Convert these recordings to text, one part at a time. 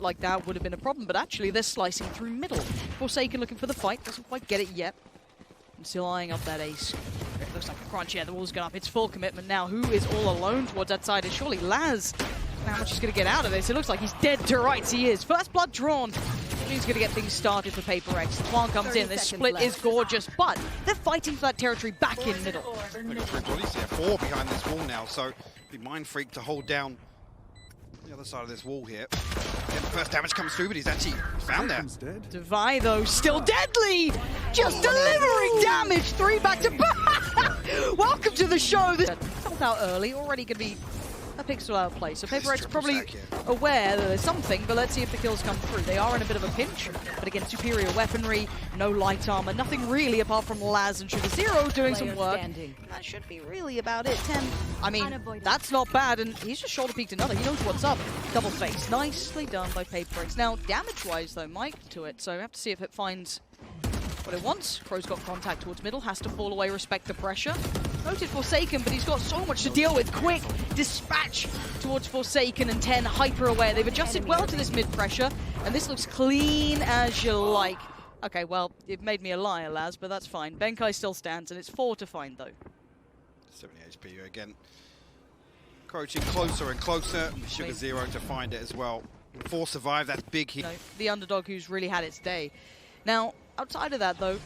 like that would have been a problem, but actually they're slicing through middle. Forsaken looking for the fight, doesn't quite get it yet. And still eyeing up that ace. It looks like a crunch. Yeah, the wall's gone up. It's full commitment now. Who is all alone towards that side? Is surely Laz. How much he's going to get out of this? It looks like he's dead to rights. He is. First blood drawn. He's going to get things started for PRX. The Twan comes in. This split is gorgeous, but they're fighting for that territory back in middle. They've got 3 bodies here. 4 behind this wall now, so be Mind Freak to hold down the other side of this wall here. Yeah, the first damage comes through, but he's actually found there. Devi, though, still deadly! Just delivering damage! 3 back to back! Welcome to the show! This felt out early, already going to be a pixel out of play. So PRX probably aware that there's something, but let's see if the kills come through. They are in a bit of a pinch, but again, superior weaponry, no light armor, nothing really apart from Laz and Sugar Zero doing some work. That should be really about it. 10. I mean, that's not bad, and he's just shoulder peeked another. He knows what's up. Double face. Nicely done by PRX. Now, damage-wise, though, Mike to it, so we have to see if it finds what it wants. Crow's got contact towards middle, has to fall away, respect the pressure. Noted Forsaken, but he's got so much to deal with. Quick dispatch towards Forsaken, and 10 hyper aware. They've adjusted well to this mid pressure, and this looks clean as you like. Okay, well, it made me a liar, Laz, but that's fine. Benkai still stands, and it's 4 to find, though. 70 HP again. Approaching closer and closer. Sugar Zero to find it as well. 4 survive, that's big here. The underdog who's really had its day. Now, outside of that, though,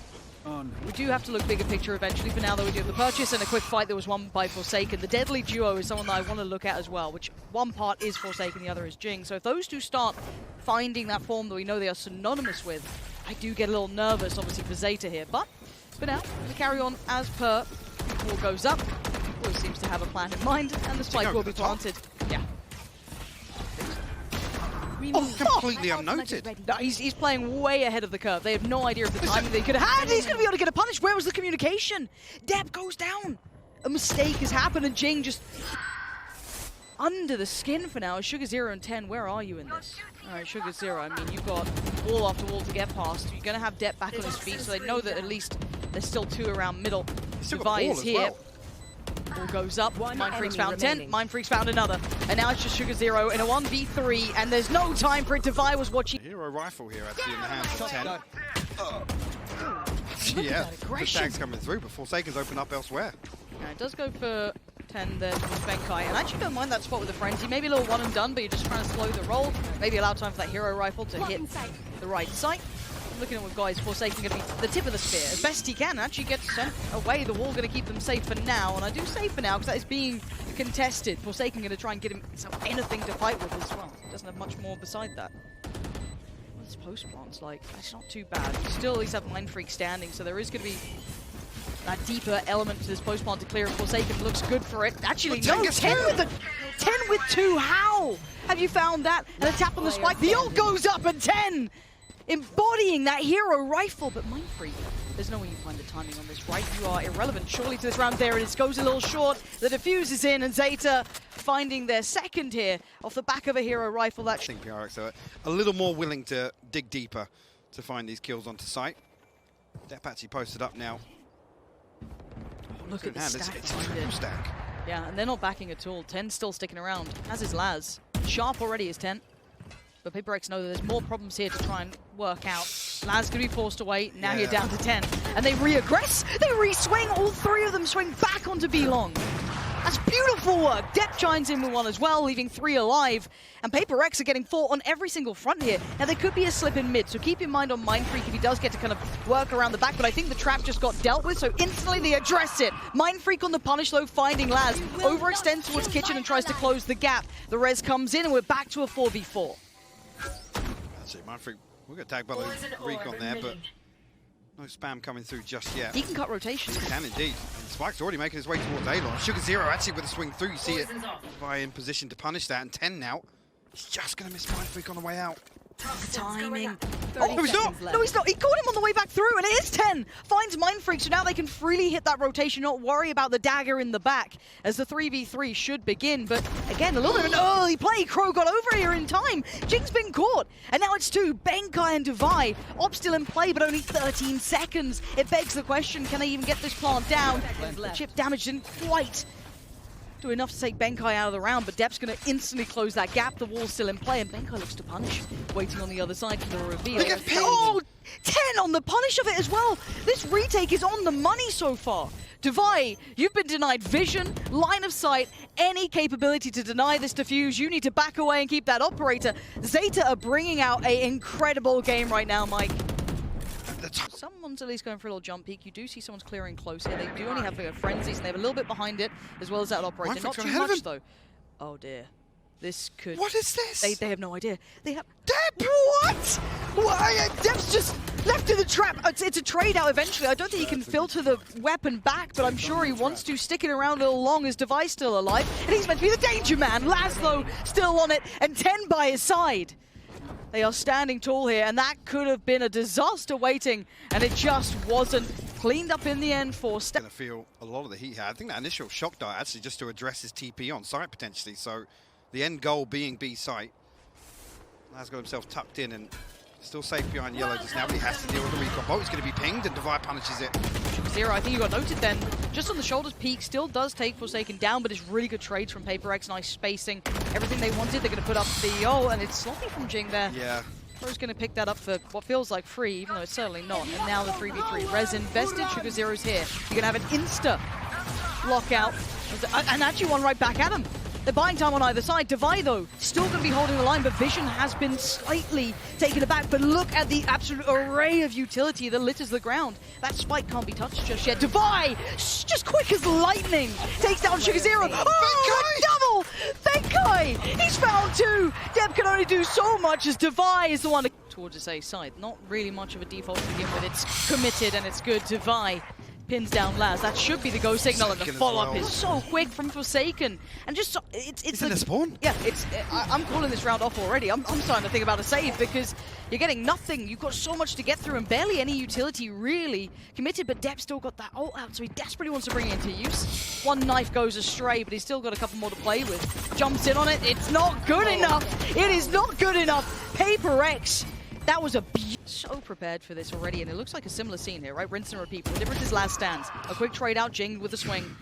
we do have to look bigger picture eventually. For now, though, we do have the purchase and a quick fight that was won by Forsaken. The deadly duo is someone that I want to look at as well, which one part is Forsaken, the other is Jing. So if those two start finding that form that we know they are synonymous with, I do get a little nervous, obviously, for ZETA here. But for now, we carry on as per. Wall goes up. Always seems to have a plan in mind, and the spike will be planted. Yeah. Oh, completely unnoted. No, he's playing way ahead of the curve. They have no idea of the timing they could have had. He's going to be able to get a punish. Where was the communication? Deb goes down. A mistake has happened, and Jing just under the skin for now. Sugar Zero and 10, where are you in this? All right, Sugar Zero, I mean, you've got wall after wall to get past. You're going to have Depp back on his feet, so they know that at least there's still 2 around middle. Devi is here. Ball goes up. Mind Freak's found 10. Mind Freak's found another. And now it's just Sugar Zero in a 1v3, and there's no time for it. Devi was watching. Hero rifle here actually in the hands of 10. Yeah, the tag's coming through, but Forsaken's open up elsewhere. Yeah, it does go for 10 there towards Benkai, and I actually don't mind that spot with the frenzy. Maybe a little one and done, but you're just trying to slow the roll. Maybe allow time for that hero rifle to hit the right site. Looking at what guys Forsaken going to be the tip of the spear as best he can. Actually gets sent away. The wall going to keep them safe for now, and I do say for now because that is being contested. Forsaken going to try and get him anything to fight with as well. Doesn't have much more beside that. What's post plants like? It's not too bad. We still at least have Mind Freak standing, so there is going to be that deeper element to this post plant to clear. Forsaken looks good for it. Actually, no, 10 with the 10 with 2. How have you found that? And a tap on the spike. The ult goes up, and 10. Embodying that hero rifle, but Mind Freak, there's no way you find the timing on this, right? You are irrelevant surely to this round. There it is, goes a little short, the defuse is in, and ZETA finding their second here off the back of a hero rifle. That I think PRX are a little more willing to dig deeper to find these kills onto site. Depp actually posted up now. Oh, look at the stack. It's a triple stack. Yeah, and they're not backing at all. 10 still sticking around, as is Laz. Sharp already is 10. But PRX know that there's more problems here to try and work out. Laz going to be forced away. Now you're down to 10. And they re-aggress. They re-swing. All 3 of them swing back onto B-Long. That's beautiful work. Depp chimes in with 1 as well, leaving 3 alive. And PRX are getting 4 on every single front here. Now, there could be a slip in mid, so keep in mind on Mind Freak if he does get to kind of work around the back. But I think the trap just got dealt with, so instantly they address it. Mind Freak on the punish, though, finding Laz. Overextends towards Kitchen and tries to close the gap. The res comes in, and we're back to a 4v4. That's it, Mind Freak. We'll get tagged by the recon there, but no spam coming through just yet. He can cut rotation. He can indeed. And Spike's already making his way towards Alon. Sugar Zero actually with a swing through. You see it by in position to punish that. And 10 now. He's just going to miss Mind Freak on the way out. The timing. Oh, no, he's not. No, he's not. He caught him on the way back through, and it is 10. Finds Mind Freak, so now they can freely hit that rotation, not worry about the dagger in the back, as the 3v3 should begin. But again, a little bit of an early play. Crow got over here in time. Jing's been caught, and now it's 2. Benkai and Devi. Op still in play, but only 13 seconds. It begs the question, can they even get this plant down? The chip damage didn't quite do enough to take Benkai out of the round, but Depp's going to instantly close that gap. The wall's still in play, and Benkai looks to punish, waiting on the other side for the reveal. Oh, 10 on the punish of it as well. This retake is on the money so far. Divai, you've been denied vision, line of sight, any capability to deny this defuse. You need to back away and keep that operator. ZETA are bringing out an incredible game right now, Mike. Someone's at least going for a little jump peek. You do see someone's clearing close here. They do only have frenzies, and they have a little bit behind it, as well as that operator. Not too much, though. Oh, dear. This could... What is this? They have no idea. They have... Depp, what? Why? Depp's just left in the trap. It's a trade out eventually. I don't think he can filter the weapon back, but I'm sure he wants to. Sticking around a little long as Divai's still alive. And he's meant to be the danger man. Laszlo still on it, and 10 by his side. They are standing tall here, and that could have been a disaster waiting, and it just wasn't. Cleaned up in the end for Going to feel a lot of the heat here. I think that initial shock dart actually just to address his TP on site potentially. So the end goal being B site. Laz got himself tucked in and still safe behind yellow just now, but he has to deal with the recon bolt. It's going to be pinged, and Divai punishes it. Zero, I think you got noted then. Just on the shoulders, Peak still does take Forsaken down, but it's really good trades from PRX. Nice spacing. Everything they wanted, they're going to put up the... Oh, and it's sloppy from Jing there. Yeah. Pro's going to pick that up for what feels like free, even though it's certainly not. And now the 3v3. Res invested, Sugar Zero's here. You're going to have an insta lockout. And actually one right back at him. They're buying time on either side. Divai, though, still going to be holding the line, but Vision has been slightly taken aback. But look at the absolute array of utility that litters the ground. That spike can't be touched just yet. Divai, just quick as lightning, takes down Sugar Zero. Oh, a double! Benkai! He's found two! Depp can only do so much as Divai is the one towards his A side. Not really much of a default to begin with. It's committed and it's good. Divai pins down Laz. That should be the go signal, and the follow-up is so quick from Forsaken. And just so, it's a spawn? Yeah, I'm calling this round off already. I'm starting to think about a save because you're getting nothing. You've got so much to get through and barely any utility really committed, but Depp still got that ult out, so he desperately wants to bring it into use. One knife goes astray, but he's still got a couple more to play with. Jumps in on it. It's not good enough. It is not good enough. PRX. That was so prepared for this already, and it looks like a similar scene here, right? Rinse and repeat. But the difference is Laz stands. A quick trade out, Jing with a swing.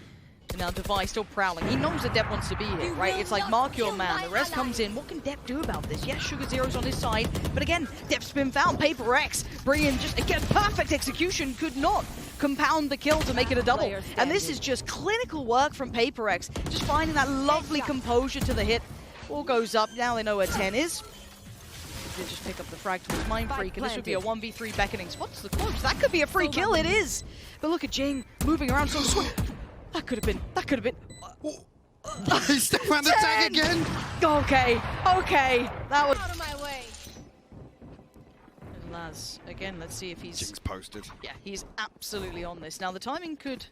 And now Divai still prowling. He knows that Depp wants to be here, right? It's like, mark your man. The rest comes in. What can Depp do about this? Yes, Sugar Zero's on his side, but again, Depp's been found. PRX bringing just, again, perfect execution. Could not compound the kill to make it a double. And this is just clinical work from PRX. Just finding that lovely composure to the hit. Ball goes up. Now they know where 10 is. Just pick up the frag towards Mindfreak, and this would be a 1v3 beckoning. Spots the close. That could be a free kill. It is. But look at Jing moving around so swift. That could have been. That could have been. He's still found the tag again. Okay. Okay. That was out of my way. And Laz again. Let's see if he's. Jing's posted. Yeah, he's absolutely on this. Now the timing could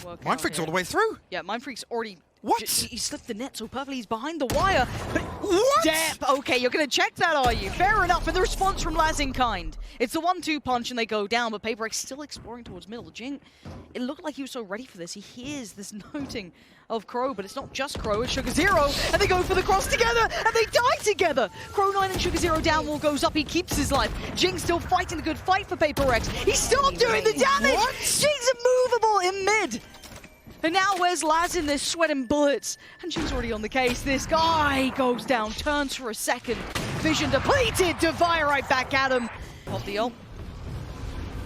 work. Mindfreak's all the way through. Yeah, Mindfreak's already. What? He slipped the net so perfectly. He's behind the wire. But what? Depp. Okay, you're going to check that, are you? Fair enough. And the response from Laz in kind. It's the 1-2 punch and they go down, but PRX still exploring towards middle. Jing, it looked like he was so ready for this. He hears this noting of Crow, but it's not just Crow, it's Sugar Zero. And they go for the cross together, and they die together. Crow 9 and Sugar Zero down, wall goes up, he keeps his life. Jing still fighting the good fight for PRX. He's still doing the damage. What? Jing's immovable in mid. And now where's Laz in this, sweating bullets? And she's already on the case. This guy goes down, turns for a second. Vision depleted, Divai right back at him. Off the ult.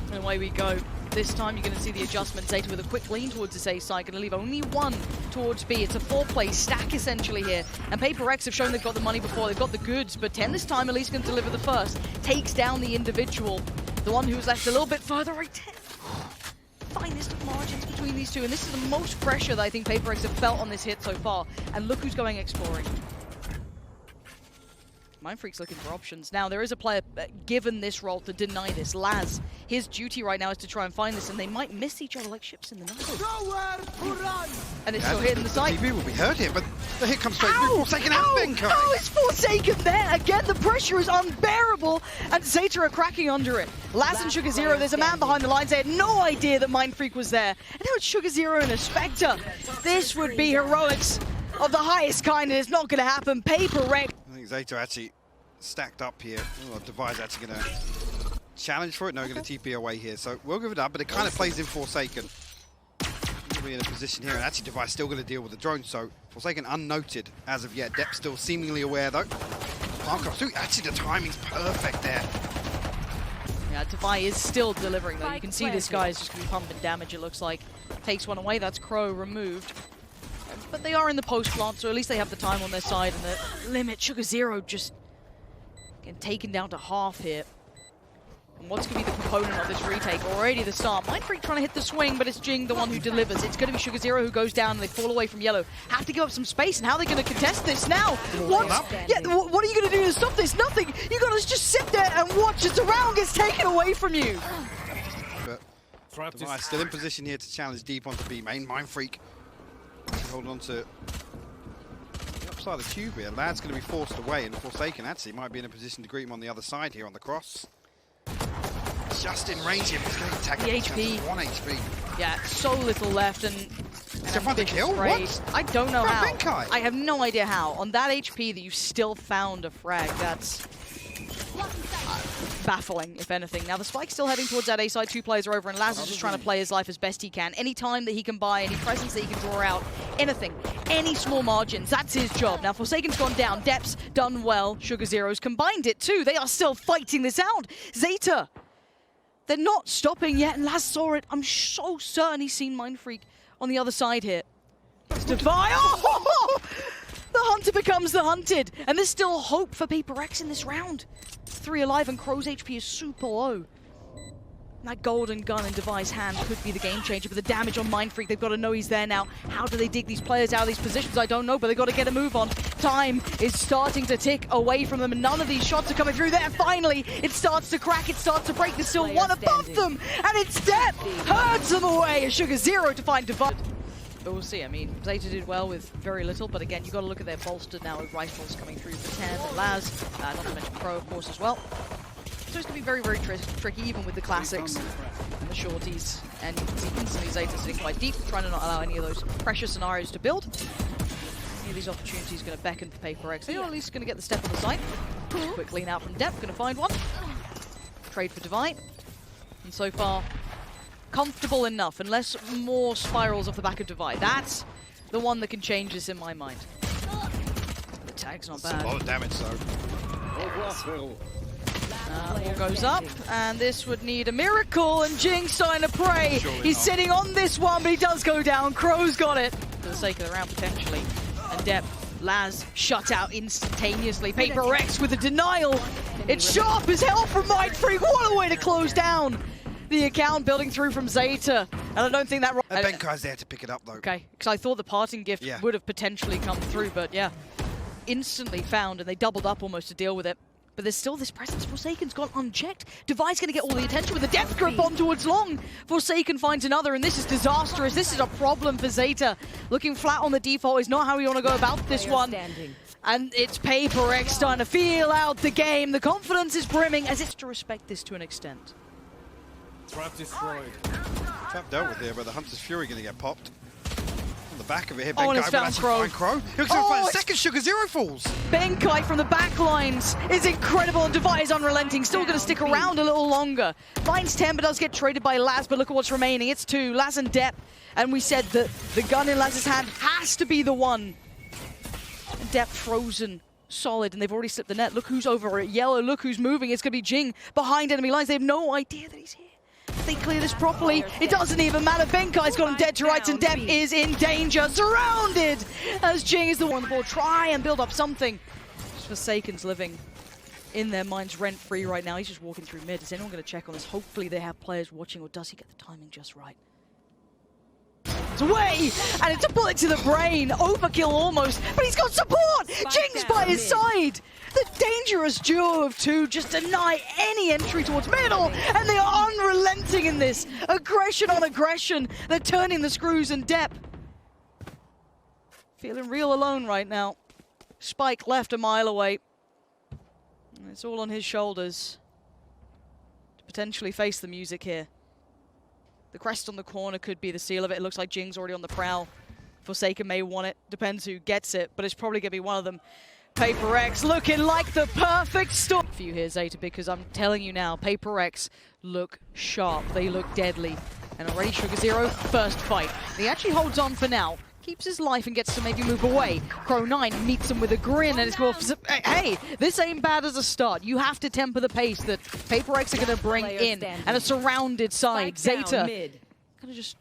And away we go. This time you're going to see the adjustment. ZETA with a quick lean towards his A side, going to leave only one towards B. It's a 4-play stack essentially here. And PRX have shown they've got the money before, they've got the goods, but 10 this time at least can deliver the first. Takes down the individual, the one who's left a little bit further right. Finest of margins between these two, and this is the most pressure that I think PRX have felt on this hit so far. And look who's going exploring. Mindfreak's looking for options. Now, there is a player given this role to deny this. Laz, his duty right now is to try and find this, and they might miss each other like ships in the night. And it's still hitting the site. The TV will be hurt here, but the hit comes straight through. Forsaken and Benkai. Oh, it's Forsaken there. Again, the pressure is unbearable, and ZETA are cracking under it. Laz and Sugar Zero, there's a man behind the lines. They had no idea that Mindfreak was there. And now it's Sugar Zero and a Spectre. This would be heroics of the highest kind, and it's not going to happen. PRX. I think ZETA actually stacked up here. Oh, Divai's actually going to challenge for it. No, going to TP away here. So we'll give it up, but it kind of plays in Forsaken. We're in a position here, and actually Device still going to deal with the drone, so Forsaken unnoted as of yet. Depp still seemingly aware though. Palm comes through. Actually, the timing's perfect there. Yeah, Devi is still delivering though. You can see this guy is just going to be pumping damage, it looks like. Takes one away, that's Crow removed. But they are in the post plant, so at least they have the time on their side, and the limit, Sugar Zero just getting taken down to half here. And what's going to be the component of this retake? Already the start. Mindfreak trying to hit the swing, but it's Jing the one who delivers. It's going to be Sugar Zero who goes down, and they fall away from Yellow. Have to give up some space, and how are they going to contest this now? What? Yeah, what are you going to do to stop this? Nothing. You got to just sit there and watch as the round gets taken away from you. But Device still in position here to challenge deep onto B main. Mindfreak hold on to the upside of the tube here. Lad's going to be forced away, and Forsaken actually might be in a position to greet him on the other side here on the cross. Just in range here, he's getting attacked. The HP. 1 HP. Yeah, so little left, and Is there the kill? What? I don't know how. Benkai. I have no idea how. On that HP that you still found a frag, that's baffling, if anything. Now the spike's still heading towards that A side. 2 players are over, and Laz is just trying to play his life as best he can. Any time that he can buy, any presence that he can draw out, anything, any small margins, that's his job. Now Forsaken's gone down, Dep's done well, Sugar Zero's combined it too. They are still fighting this out. ZETA, they're not stopping yet, and Laz saw it. I'm so certain he's seen Mindfreak on the other side here. Devi, oh! The hunter becomes the hunted, and there's still hope for PRX in this round. 3 alive, and Crow's HP is super low. That golden gun in Devi's hand could be the game changer, but the damage on Mindfreak, they've got to know he's there now. How do they dig these players out of these positions? I don't know, but they've got to get a move on. Time is starting to tick away from them, and none of these shots are coming through there. Finally, it starts to crack, it starts to break. There's still one above them, and it's Depp herds them away. A Sugar Zero to find Devi. But we'll see. I mean, ZETA did well with very little, but again, you've got to look at their bolster now with rifles coming through for 10 and Laz, not to mention Pro, of course, as well. So it's going to be very, very tricky, even with the classics and the shorties. And you can see instantly ZETA sitting quite deep, trying to not allow any of those pressure scenarios to build. Any of these opportunities going to beckon for PRX. They're at least going to get the step on the site. Quick lean out from Depp, going to find one. Trade for Devi. And so far, comfortable enough, unless more spirals off the back of Devi. That's the one that can change this in my mind. The tag's not bad. That's a lot of damage, though. Wall goes up, and this would need a miracle, and Jing's starting to pray. He's sitting on this one, but he does go down. Crow's got it, for the sake of the round, potentially. And Depp, Laz, shut out instantaneously. PRX with a denial. It's sharp as hell from Mindfreak. What a way to close down the account, building through from ZETA. And I don't think that... Benkai's there to pick it up, though. Okay, because I thought the parting gift would have potentially come through, but yeah. Instantly found, and they doubled up almost to deal with it. But there's still this presence. Forsaken's gone unchecked. Devi's going to get all the attention with the depth grip on towards long. Forsaken finds another, and this is disastrous. This is a problem for ZETA. Looking flat on the default is not how you want to go about this one. And it's PRX starting to feel out the game. The confidence is brimming, as it's to respect this to an extent. Trap destroyed. Trap dealt with here, but the Hunter's Fury going to get popped. On the back of it here, and it's found Crow. Looks like a second Sugar Zero falls. Benkai from the back lines is incredible, and Devi is unrelenting, still going to stick around a little longer. Finds 10, but does get traded by Laz, but look at what's remaining. It's 2, Laz and Depp. And we said that the gun in Laz's hand has to be the one. And Depp frozen, solid, and they've already slipped the net. Look who's over at Yellow, look who's moving. It's going to be Jing behind enemy lines. They have no idea that he's here. If they clear this properly, it doesn't even matter. Benkai's got him dead to rights, and Depp is in danger. Surrounded as Jing is the one on the board. Try and build up something. Just Forsaken's living in their minds rent-free right now. He's just walking through mid. Is anyone going to check on this? Hopefully they have players watching, or does he get the timing just right? It's away, and it's a bullet to the brain. Overkill almost, but he's got support. Jing's by his side. The dangerous duo of 2 just deny any entry towards middle, and they are unrelenting in this. Aggression on aggression. They're turning the screws, and Depp feeling real alone right now. Spike left a mile away. And it's all on his shoulders to potentially face the music here. The crest on the corner could be the seal of it. It looks like Jing's already on the prowl. Forsaken may want it. Depends who gets it, but it's probably going to be one of them. PRX looking like the perfect storm for you here, ZETA, because I'm telling you now, PRX look sharp. They look deadly. And already Sugar Zero, first fight. He actually holds on for now. Keeps his life and gets to maybe move away. Crow 9 meets him with a grin and it's going, hey, this ain't bad as a start. You have to temper the pace that PRX are going to bring in. And a surrounded side. ZETA kind of just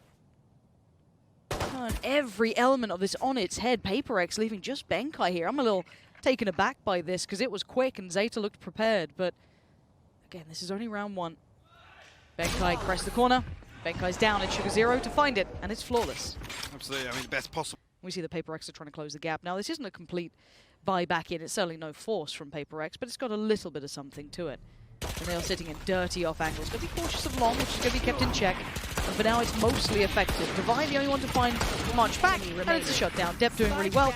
turn every element of this on its head. PRX leaving just Benkai here. I'm a little taken aback by this because it was quick and ZETA looked prepared. But again, this is only round 1. Benkai crest the corner. Benkai's down at Sugar Zero to find it, and it's flawless. Absolutely, I mean, the best possible. We see the PRX are trying to close the gap. Now, this isn't a complete buy back in. It's certainly no force from PRX, but it's got a little bit of something to it. And they are sitting in dirty off angles. Got to be cautious of long, which is going to be kept in check. And for now, it's mostly effective. Divine, the only one to find much back, and it's a shutdown. Dep doing really well.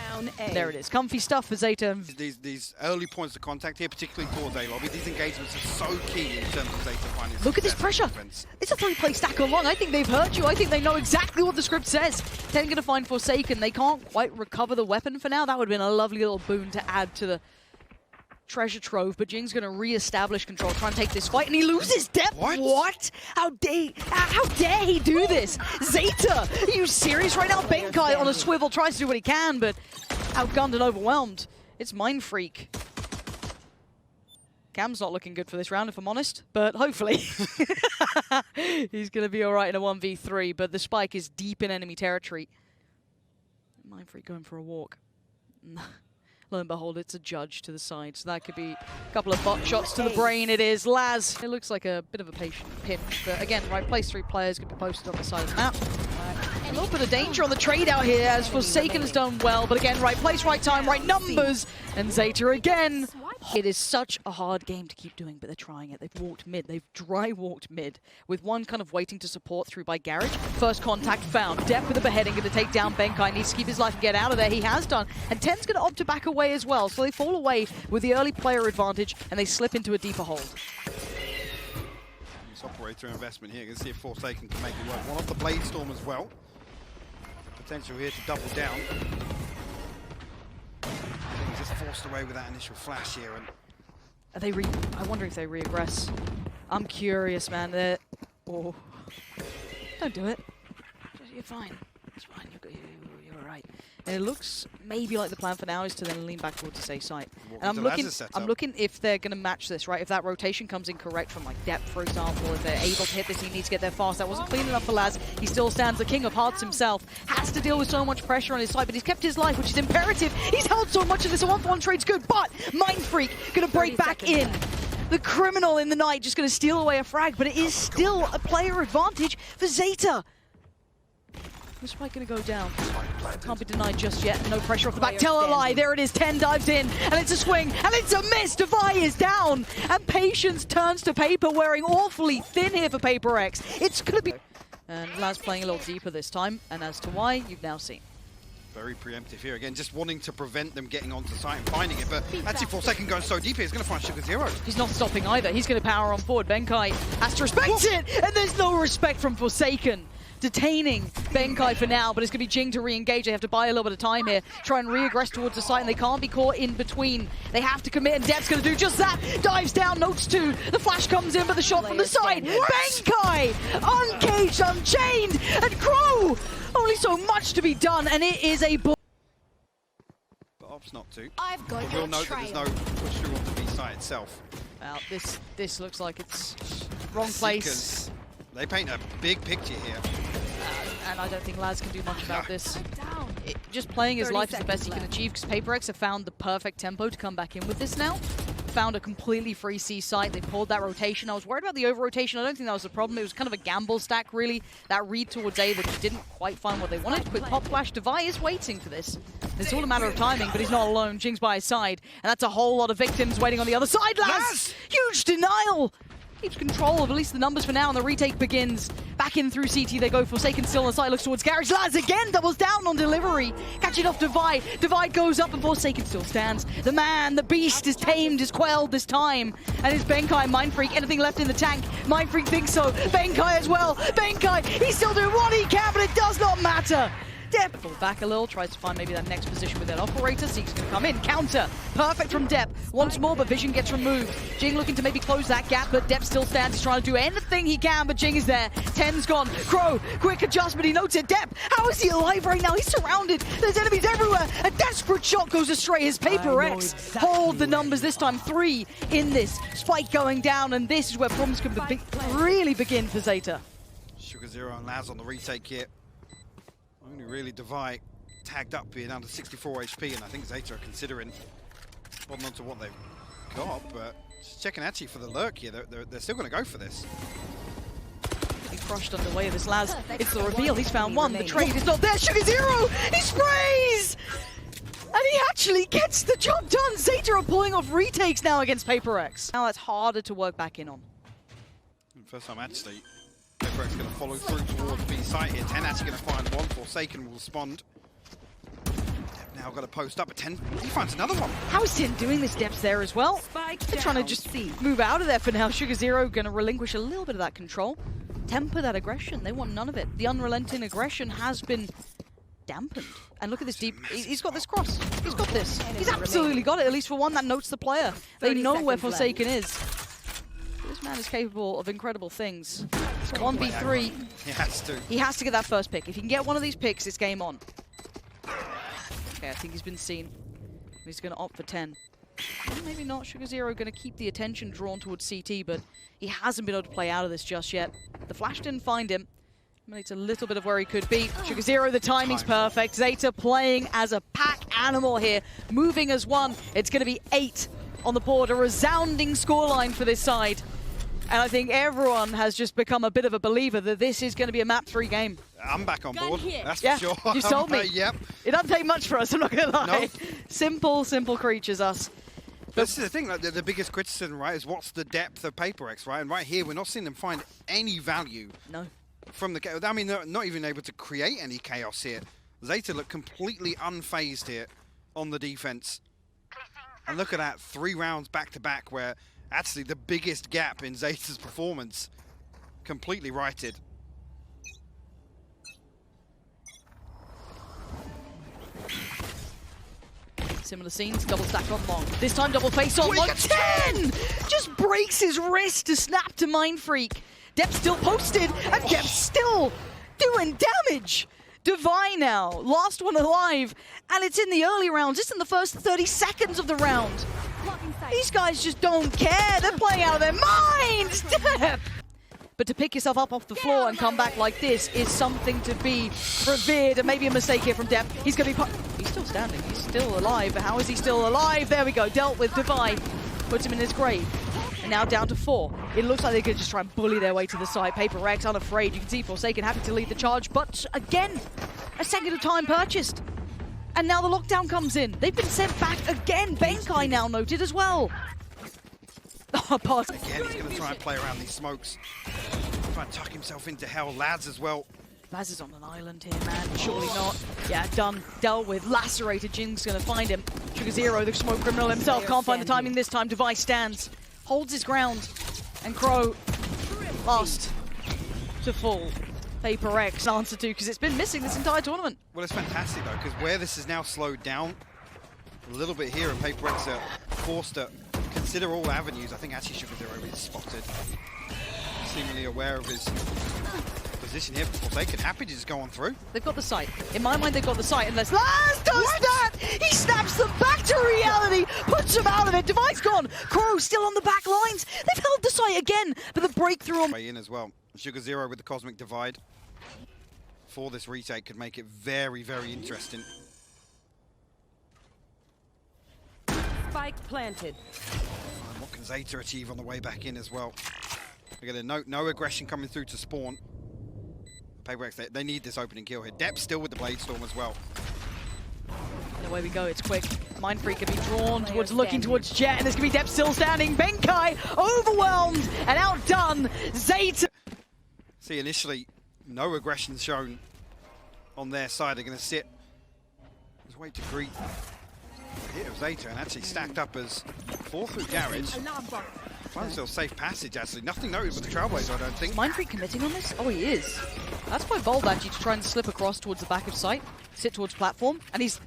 There it is. Comfy stuff for ZETA. These early points of contact here, particularly towards A-Lobby, these engagements are so key in terms of ZETA finding. Look at this pressure. It's a 3-play stack on long. I think they've heard you. I think they know exactly what the script says. 10 going to find Forsaken. They can't quite recover the weapon for now. That would have been a lovely little boon to add to the treasure trove, but Jing's going to re-establish control, try and take this fight, and he loses depth. What? How dare he do this? ZETA, are you serious right now? Benkai on a swivel tries to do what he can, but outgunned and overwhelmed. It's Mind Freak. Cam's not looking good for this round, if I'm honest, but hopefully he's going to be all right in a 1v3, but the spike is deep in enemy territory. Mind Freak going for a walk. Lo and behold, it's a judge to the side, so that could be a couple of bot shots to the brain. It is Laz. It looks like a bit of a patient pinch, but again, right place, 3 players could be posted on the side of the map. A little bit of danger on the trade out here as Forsaken has done well, but again, right place, right time, right numbers, and ZETA again. It is such a hard game to keep doing, but they're trying it. They've walked mid. They've dry walked mid with one kind of waiting to support through by Garage. First contact found. Dep with a beheading, going to take down Benkai. Needs to keep his life and get out of there. He has done. And 10's going to opt to back away as well. So they fall away with the early player advantage and they slip into a deeper hold. This operator investment here. You can see if Forsaken can make it work. One off the Blade Storm as well. Potential here to double down. Just forced away with that initial flash here, and are they I wonder if they re-aggress. I'm curious, man. They're don't do it. You're fine. It's fine. You're all right. And it looks maybe like the plan for now is to then lean back towards the safe site. And I'm looking if they're going to match this, right? If that rotation comes in correct from like depth, for example, if they're able to hit this, he needs to get there fast. That wasn't clean enough for Laz. He still stands the king of hearts himself. Has to deal with so much pressure on his side, but he's kept his life, which is imperative. He's held so much of this. A 1-for-1 trade's good, but Mind Freak going to break back in. The criminal in the night just going to steal away a frag, but it is still a player advantage for ZETA. This spike going to go down. Can't be denied just yet. No pressure off the back. Tell a lie. There it is. 10 dives in, and it's a swing, and it's a miss. Devi is down, and Patience turns to paper, wearing awfully thin here for PRX. It's going to be... And Laz playing a little deeper this time, and as to why, you've now seen. very preemptive here. Again, just wanting to prevent them getting onto site and finding it, but actually Forsaken going so deep here, he's going to find Sugar Zero. He's not stopping either. He's going to power on forward. Benkai has to respect it, and there's no respect from Forsaken. Detaining Benkai for now, but it's going to be Jing to re-engage. They have to buy a little bit of time here, try and re-aggress towards the site, and they can't be caught in between. They have to commit, and Dep's going to do just that. Dives down, notes 2. The flash comes in, but the shot from the side. Benkai, uncaged, unchained, and Crow. Only so much to be done, and it is a... But Op's not to. I've got but we'll note that there's no push through onto the site itself. Well, this looks like it's wrong place. They paint a big picture here. And I don't think Laz can do much about this. Just playing his life is the best he can achieve, because PRX have found the perfect tempo to come back in with this now. Found a completely free C site. They pulled that rotation. I was worried about the over-rotation. I don't think that was the problem. It was kind of a gamble stack, really. That read towards A that didn't quite find what they wanted. Quick pop flash. Devi is waiting for this. It's all a matter of timing, but he's not alone. Jing's by his side. And that's a whole lot of victims waiting on the other side. Laz! Huge denial! Keeps control of at least the numbers for now, and the retake begins. Back in through CT, they go. Forsaken still on the side, looks towards Garage. Laz again doubles down on delivery. Catching off Divide. Divide goes up, and Forsaken still stands. The man, the beast, is tamed, is quelled this time. And it's Benkai, Mind Freak. Anything left in the tank? Mind Freak thinks so. Benkai as well. Benkai, he's still doing what he can, but it does not matter. Depp pulls back a little, tries to find maybe that next position with that operator. Zeke's going to come in, counter. Perfect from Depp. Once more, but Vision gets removed. Jing looking to maybe close that gap, but Depp still stands. He's trying to do anything he can, but Jing is there. 10's gone. Crow, quick adjustment. He notes it. Depp, how is he alive right now? He's surrounded. There's enemies everywhere. A desperate shot goes astray. His Paper X hold the numbers this time. 3 in this. Spike going down, and this is where problems can really begin for ZETA. Sugar Zero and Laz on the retake here. Only really Divide tagged up being under 64 HP, and I think ZETA are considering holding on to what they've got, but just checking actually for the lurk here. They're still going to go for this. He crushed under the way of this Laz. It's the reveal. He's found one. The trade is not there. Sugar Zero! He sprays! And he actually gets the job done. ZETA are pulling off retakes now against Paper X. Now that's harder to work back in on. First time actually, Paper X going to follow through towards B site here. 10 actually going to find one. Forsaken will respond. Now got to post up, but 10, he finds another one. How is 10 doing this? Depth's there as well. They're trying to just move out of there for now. Sugar Zero going to relinquish a little bit of that control. Temper that aggression. They want none of it. The unrelenting aggression has been dampened. And look at this deep. He's got this cross. He's got this. He's absolutely got it, at least for one. That notes the player. They know where Forsaken is. This man is capable of incredible things. 1v3. He has to. He has to get that first pick. If he can get one of these picks, it's game on. Okay, I think he's been seen. He's going to opt for 10. Maybe not. Sugar Zero going to keep the attention drawn towards CT, but he hasn't been able to play out of this just yet. The flash didn't find him. It's a little bit of where he could be. Sugar Zero, the timing's perfect. ZETA playing as a pack animal here, moving as one. It's going to be 8 on the board, a resounding scoreline for this side. And I think everyone has just become a bit of a believer that this is going to be a map 3 game. I'm back on board, that's yeah, for sure. You sold me. Yep. It doesn't take much for us, I'm not going to lie. No. Simple creatures, us. But this is the thing, like, the biggest criticism, right, is what's the depth of Paper X, right? And right here, we're not seeing them find any value. No. From the, I mean, they're not even able to create any chaos here. ZETA look completely unfazed here on the defense. And look at that, 3 rounds back to back where actually the biggest gap in ZETA's performance completely righted. Similar scenes, double stack on long. This time double face on long. 10! Just breaks his wrist to snap to Mind Freak. Depp still posted, and Depp still doing damage. Divine now, last one alive, and it's in the early rounds. It's in the first 30 seconds of the round. These guys just don't care. They're playing out of their minds. Depp. But to pick yourself up off the floor and come back like this is something to be revered, and maybe a mistake here from Depp. He's going to be... He's still standing. He's still alive. But how is he still alive? There we go. Dealt with. Divine puts him in his grave. And now down to 4. It looks like they could just try and bully their way to the side. Paper X unafraid. You can see Forsaken happy to lead the charge. But again, a second of time purchased. And now the lockdown comes in. They've been sent back again. Benkai now noted as well. Oh, pass. Again, he's going to try and play around these smokes. Try and tuck himself into hell. Laz as well. Laz is on an island here, man. Surely not. Yeah, done. Dealt with. Lacerated. Jing's going to find him. Sugar Zero, the smoke criminal himself, can't find the timing this time. Device stands. Holds his ground. And Crow, last to fall. Paper X answer to, because it's been missing this entire tournament. Well, it's fantastic, though, because where this is now slowed down a little bit here, and Paper X are forced to consider all avenues. I think actually Sugar Zero is spotted. Seemingly aware of his position here. Forsaken happy to just go on through. They've got the sight. In my mind, they've got the sight, unless Laz does that! He snaps them back to reality, puts them out of it. Device gone. Crow still on the back lines. They've held the sight again, but the breakthrough on... Way in as well. Sugar Zero with the Cosmic Divide for this retake could make it very, very interesting. Spike planted. And what can ZETA achieve on the way back in as well? We're going to no aggression coming through to spawn. Paper X, they need this opening kill here. Depp still with the Blade Storm as well. And away we go, it's quick. Mind Freak can be drawn towards, looking towards Jet, and there's going to be Depp still standing. Benkai overwhelmed and outdone. ZETA. See, initially, no aggression shown on their side. They're going to sit. Just wait to greet the hit of ZETA, and actually stacked up as 4 through Garage. Find himself safe passage, actually. Nothing noted with the Trailblazer, I don't think. Mindfreak committing on this? Oh, he is. That's quite bold, actually, to try and slip across towards the back of site, sit towards platform, and he's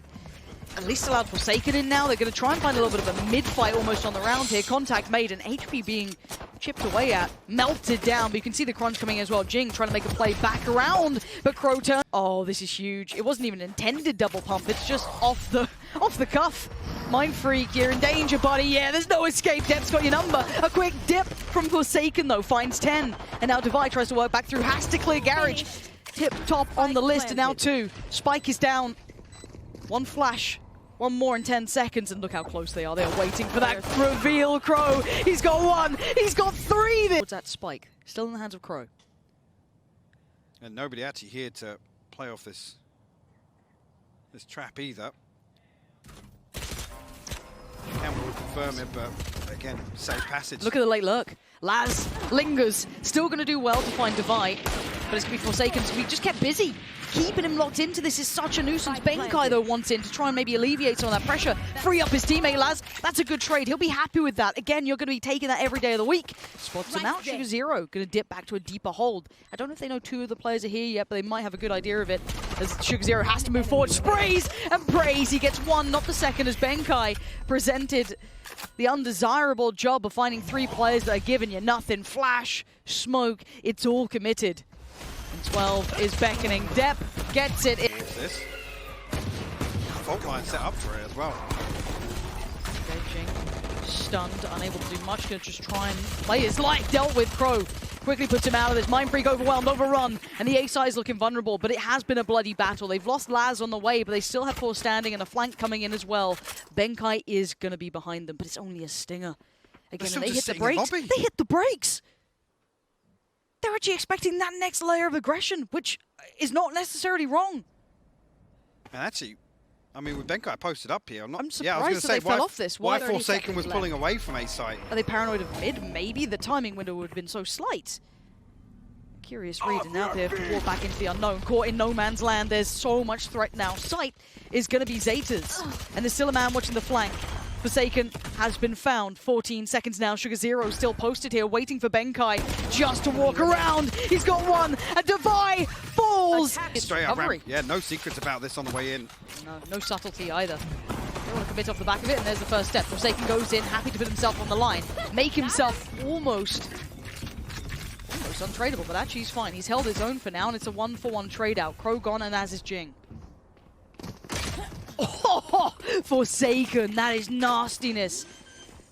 at least allowed Forsaken in now. They're going to try and find a little bit of a mid-fight almost on the round here. Contact made, and HP being chipped away at, melted down, but you can see the crunch coming as well. Jing trying to make a play back around, but Crow turn. Oh, this is huge. It wasn't even an intended double pump. It's just off the cuff. Mindfreak, you're in danger, buddy. Yeah, there's no escape. Dep's got your number. A quick dip from Forsaken, though, finds 10. And now Divide tries to work back through, has to clear Garage. Tip top on the list, and now 2. Spike is down. 1 flash. 1 more in 10 seconds, and look how close they are. They're waiting for that reveal, Crow. He's got 1. He's got 3. What's that Spike? Still in the hands of Crow. And nobody actually here to play off this trap either. Campbell will confirm it, but again, safe passage. Look at the late lurk. Laz lingers. Still going to do well to find Divide, but it's going to be Forsaken to be just kept busy. Keeping him locked into this is such a nuisance. Benkai, though, wants in to try and maybe alleviate some of that pressure. Free up his teammate, Laz. That's a good trade. He'll be happy with that. Again, you're going to be taking that every day of the week. Spots him out. Sugar Zero going to dip back to a deeper hold. I don't know if they know 2 of the players are here yet, but they might have a good idea of it. As Sugar Zero has to move forward. Sprays and prays. He gets 1, not the second, as Benkai presented the undesirable job of finding 3 players that are giving you nothing. Flash, smoke, it's all committed. And 12 is beckoning. Depp gets it. What's this? Fault line set up for it as well. Jing stunned, unable to do much. Gonna just try and play his life. Dealt with. Crow quickly puts him out of this. Mindfreak overwhelmed, overrun, and the A side is looking vulnerable, but it has been a bloody battle. They've lost Laz on the way, but they still have 4 standing and a flank coming in as well. Benkai is gonna be behind them, but it's only a stinger. Again, and they hit the brakes. They hit the brakes. They're actually expecting that next layer of aggression, which is not necessarily wrong. And actually, I mean, with Benkai posted up here, I'm surprised that they fell off this. Why Forsaken was pulling away from A site? Are they paranoid of mid? Maybe the timing window would have been so slight. Curious read, and now they have to walk back into the unknown. Caught in no man's land. There's so much threat now. Sight is going to be ZETA's, and there's still a man watching the flank. Forsaken has been found. 14 seconds now. Sugar Zero still posted here, waiting for Benkai just to walk around. He's got 1. A Divide falls. Straight up ramp. Yeah, no secrets about this on the way in. No subtlety either. They want to commit off the back of it, and there's the first step. Forsaken goes in, happy to put himself on the line. Make himself almost untradeable, but actually he's fine. He's held his own for now, and it's a 1-for-1 trade out. Crow gone, and as is Jing. Oh, Forsaken, that is nastiness.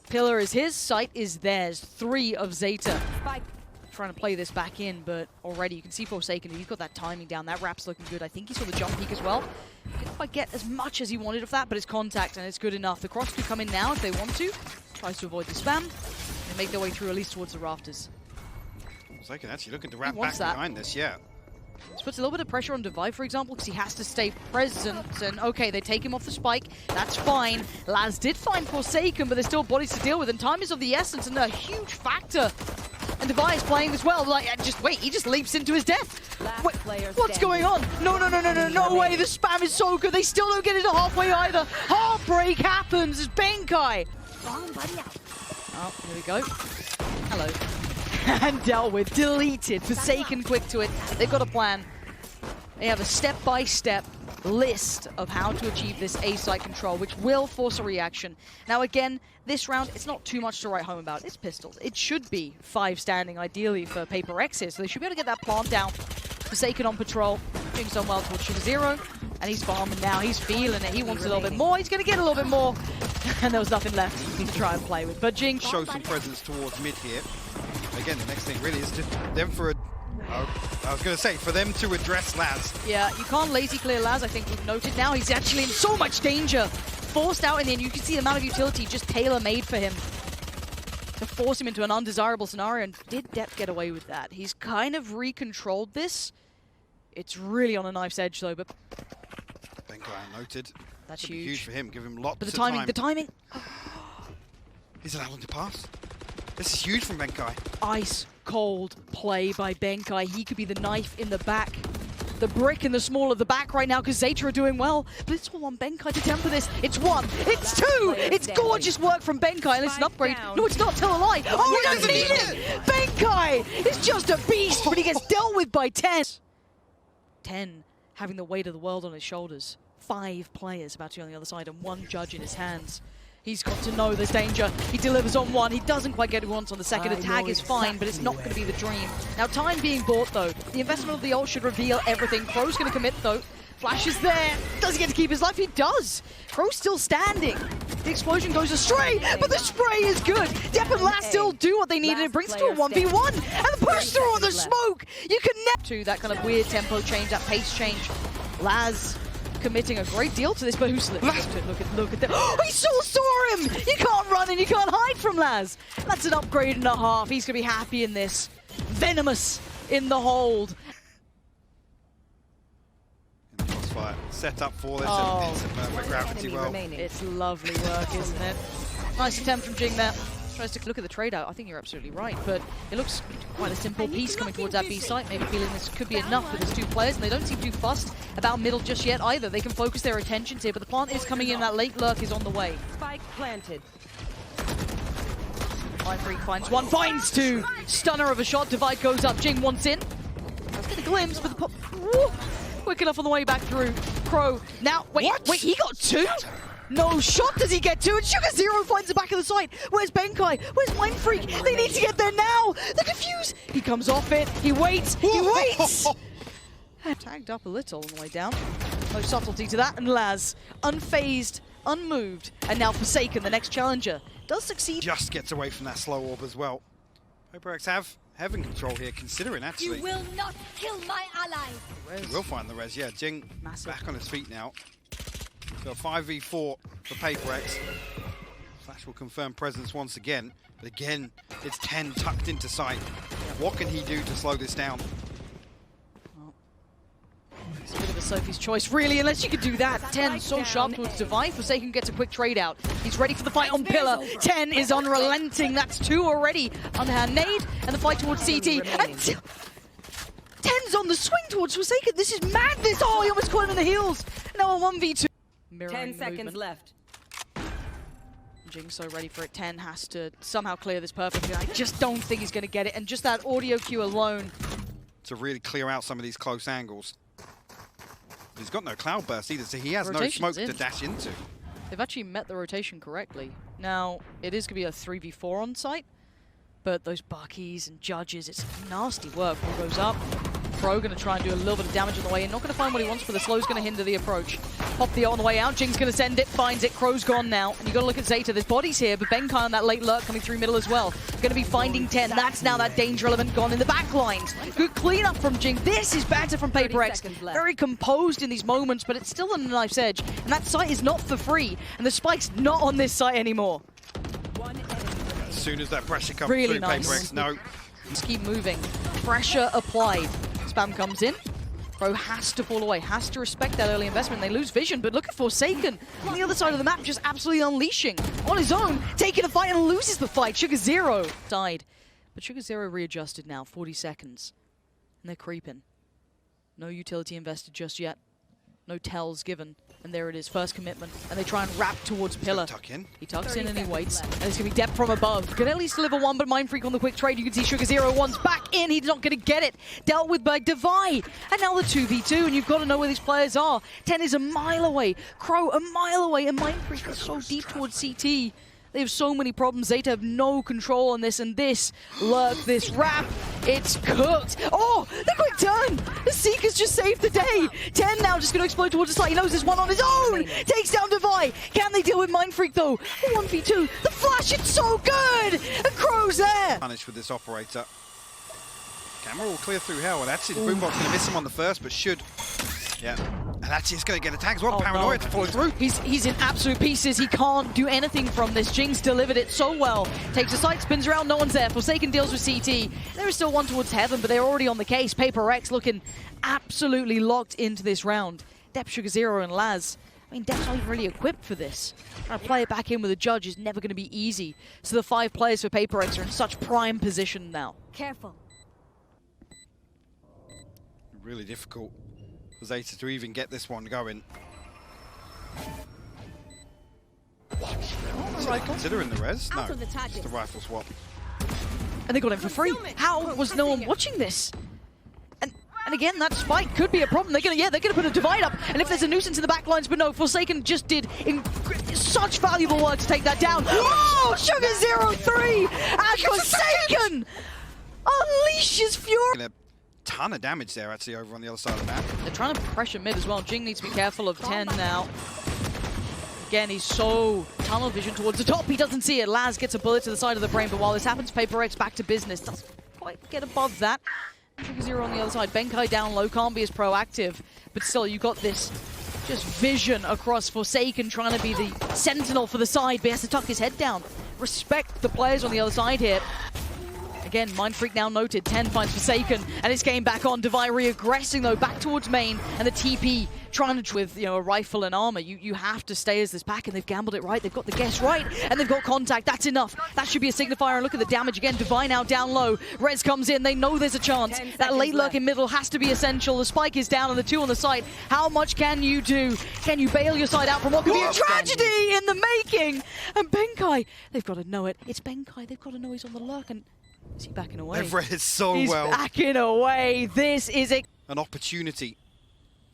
Pillar is his, Sight is theirs. 3 of ZETA. Trying to play this back in, but already you can see Forsaken, he's got that timing down. That rap's looking good. I think he saw the jump peak as well. Didn't quite get as much as he wanted of that, but it's contact and it's good enough. The cross could come in now if they want to. Tries to avoid the spam and make their way through at least towards the rafters. Forsaken actually looking to ramp back behind this, yeah. This puts a little bit of pressure on Divide, for example, because he has to stay present. And okay, they take him off the spike. That's fine. Laz did find Forsaken, but there's still bodies to deal with. And time is of the essence, and a huge factor. And Divide is playing as well. Like, just wait, he just leaps into his death. Wait, what's going on? No way. The spam is so good. They still don't get into halfway either. Heartbreak happens as Benkai. Oh, here we go. Hello. And dealt with, deleted, Forsaken quick to it. They've got a plan. They have a step-by-step list of how to achieve this A-site control, which will force a reaction. Now again, this round, it's not too much to write home about. It's pistols. It should be 5 standing, ideally, for PRX here, so they should be able to get that plant down. Forsaken on patrol, doing so well towards Sugar Zero, and he's farming now. He's feeling it. He wants a little bit more. He's going to get a little bit more, and there was nothing left to try and play with. But Jing shows some presence towards mid here. Again, the next thing really is just them for for them to address Laz. Yeah, you can't lazy clear Laz, I think we've noted now. He's actually in so much danger. Forced out in the end, you can see the amount of utility just tailor-made for him to force him into an undesirable scenario, and did Depp get away with that? He's kind of recontrolled this. It's really on a knife's edge though, but... Benkai noted. That's huge for him, give him lots but of time. The timing... He's allowed him to pass. This is huge from Benkai. Ice cold play by Benkai. He could be the knife in the back. the brick in the small of the back right now because ZETA are doing well. But it's all on Benkai to temper this. It's 1, it's 2! It's gorgeous work from Benkai, and it's an upgrade. No, it's not, tell a lie. Oh, he doesn't need it! Benkai is just a beast, but he gets dealt with by 10. 10 having the weight of the world on his shoulders. 5 players about to be on the other side and 1 judge in his hands. He's got to know there's danger. He delivers on 1. He doesn't quite get what he wants on the second. A tag is fine, but it's not going to be the dream. Now, time being bought, though. The investment of the ult should reveal everything. Crow's going to commit, though. Flash is there. Does he get to keep his life? He does. Crow's still standing. The explosion goes astray, but the spray is good. Depp and Last still do what they need, and it brings it to a 1v1. And the push through on the smoke. You can never to that kind of weird tempo change, that pace change. Laz committing a great deal to this, but who's look at that. Oh, he saw him! You can't run and you can't hide from Laz. That's an upgrade and a half. He's gonna be happy in this. Venomous in the hold. Crossfire set up for this, and it's a perfect gravity well. It's lovely work, isn't it? Nice attempt from Jing there. Tries to look at the trade out. I think you're absolutely right, but it looks quite a simple piece coming towards that B site. Maybe feeling this could be enough with his 2 players, and they don't seem too fussed about middle just yet either. They can focus their attentions here, but the plant is coming in. That late lurk is on the way. Spike planted. mindfreak finds 1, finds 2. Stunner of a shot. Divide goes up. Jing wants in. Let's get a glimpse, but the pop. Woo, quick enough on the way back through. Crow. Now, wait, he got 2? No shot does he get to, and Sugar0 finds the back of the site. Where's Benkai? Where's Mindfreak? They need to get there now. They're confused. He comes off it. He waits. He waits. Tagged up a little on the way down. No subtlety to that. And Laz, unfazed, unmoved, and now Forsaken, the next challenger, does succeed. Just gets away from that slow orb as well. PRX having control here, considering actually. You will not kill my ally. He will find the res. Yeah, Jing back on his feet now. So a 5v4 for PRX. Flash will confirm presence once again. But again, it's 10 tucked into sight. What can he do to slow this down? Well, it's a bit of a Sophie's choice, really, unless you could do that. 10 so sharp towards Divide. Forsaken gets a quick trade out. He's ready for the fight on Pillar. 10 is unrelenting. That's 2 already. Underhand nade, and the fight towards CT. And 10's on the swing towards Forsaken. This is madness. Oh, he almost caught him in the heels. Now a 1v2. 10 seconds left. Jing's so ready for it. 10 has to somehow clear this perfectly. I just don't think he's going to get it. And just that audio cue alone. To really clear out some of these close angles. He's got no cloud burst either, so he has no smoke to dash into. They've actually met the rotation correctly. Now, it is going to be a 3v4 on site. But those Buckies and Judges, it's nasty work. Ball goes up. Pro going to try and do a little bit of damage on the way in. Not going to find what he wants, but the slow's going to hinder the approach. Pop the ult on the way out. Jing's going to send it, finds it. Crow's gone now. And you got to look at ZETA. There's bodies here, but Benkai on that late lurk coming through middle as well. Going to be finding 10. That's now that danger element gone in the back lines. Good cleanup from Jing. This is better from PRX. Very composed in these moments, but it's still on a knife's edge. And that site is not for free. And the spike's not on this site anymore. As soon as that pressure comes really through, nice. PRX, no. Let's keep moving. Pressure applied. Spam comes in. Pro has to fall away, has to respect that early investment. They lose vision, but look at Forsaken on the other side of the map, just absolutely unleashing. On his own, taking a fight and loses the fight. Sugar0 died. But Sugar0 readjusted now, 40 seconds. And they're creeping. No utility invested just yet. No tells given. And there it is, first commitment. And they try and wrap towards Pillar. Tuck in. He tucks in and he waits. And it's going to be depth from above. Could at least deliver 1, but Mindfreak on the quick trade. You can see Sugar0 once back in. He's not going to get it. Dealt with by Divide. And now the 2v2. And you've got to know where these players are. 10 is a mile away. Crow a mile away. And Mindfreak is so deep towards CT. They have so many problems. ZETA have no control on this, and this lurk, this wrap, it's cooked. Oh, the quick turn! The Seeker's just saved the day. 10 now just going to explode towards the side. He knows there's one on his own. Takes down Divide. Can they deal with Mindfreak though? 1v2. The flash, it's so good! And Crow's there. Punished with this operator. Camera will clear through hell, and actually the boombox going to miss him on the first, but should. Yeah. And actually, it's going to get a tag as well. Paranoia to follow through. He's in absolute pieces. He can't do anything from this. Jing's delivered it so well. Takes a side, spins around, no one's there. Forsaken deals with CT. There is still one towards Heaven, but they're already on the case. PRX looking absolutely locked into this round. Depp, Sugar0, and Laz. I mean, Depp's not even really equipped for this. Trying to play it back in with a judge is never going to be easy. So the 5 players for PRX are in such prime position now. Careful. Really difficult for ZETA to even get this one going. Considering the res? No, just a rifle swap. And they got him for free. How was no one watching this? And again, that spike could be a problem. They're gonna put a divide up. And if there's a nuisance in the back lines, but no, Forsaken just did such valuable work to take that down. Oh, Sugar03 and Forsaken unleashes fury. A ton of damage there actually over on the other side of the map. They're trying to pressure mid as well. Jing needs to be careful of 10 now. Again, he's so tunnel vision towards the top. He doesn't see it. Laz gets a bullet to the side of the brain, but while this happens, PRX back to business. Doesn't quite get above that. Sugar0 on the other side. Benkai down low, can't be as proactive, but still, you got this just vision across Forsaken trying to be the sentinel for the side, but he has to tuck his head down. Respect the players on the other side here. Again, Mind Freak now noted. 10 finds Forsaken, and it's game back on. Devi re-aggressing though, back towards main, and the TP trying to, with a rifle and armor, you have to stay as this pack, and they've gambled it right. They've got the guess right, and they've got contact. That's enough. That should be a signifier, and look at the damage again. Devi now down low. Rez comes in. They know there's a chance. That late lurk in middle has to be essential. The spike is down, and the 2 on the side. How much can you do? Can you bail your side out from what could be a tragedy in the making? And Benkai, they've got to know it. It's Benkai. They've got to know he's on the lurk, and is he backing away? They've read it so He's well. Backing away. This is an opportunity